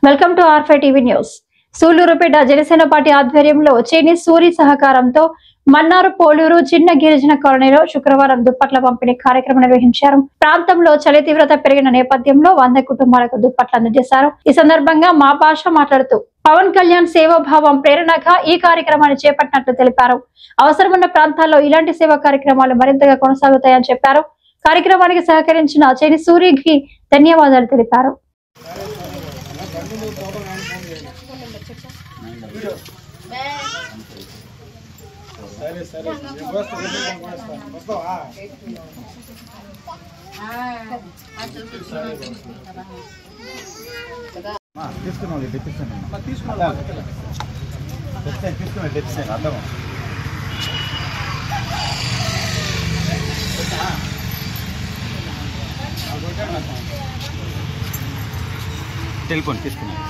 Welcome to R five TV news. Sullurpeta Janasena party ఆధ్వర్యంలో చేని సూరి సహకారంతో మన్నారు పోలూరు చిన్న గిరిజన కాలనీలో శుక్రవారం దుప్పట్ల పంపిణీ కార్యక్రమం నిర్వహించారు. ప్రాంతంలో చలి తీవ్రత పెరిగిన నేపథ్యంలో 100 కుటుంబాలకు దుప్పట్లు అందజేశారు. ఈ సందర్భంగా మా భాష మాట్లాడుతూ పవన్ కళ్యాణ్ సేవాభావం ప్రేరణగా ఈ కార్యక్రమాన్ని చేపట్టినట్లు తెలిపారు. అవసరమున్న ప్రాంతాల్లో ఇలాంటి సేవా కార్యక్రమాలు మరింతగా కొనసాగుతాయని చెప్పారు. కార్యక్రమానికి సహకరించిన చేని సూరికి ధన్యవాదాలు తెలిపారు. టెలిఫోన్ తీసుకున్నాను.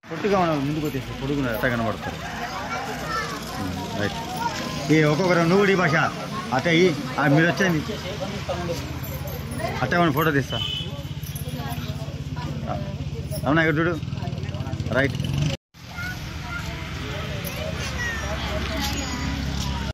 పొట్టుగా ముందుకు వచ్చేసి పొడుగున ఎట్లా కనబడతారు. రైట్ ఈ ఒక్కొక్కరు నువ్వు ఈ భాష అట్ట మీరు వచ్చేది అట్ట ఏమైనా ఫోటో తీస్తా. అవునా ఇక్కడ చూడు. రైట్.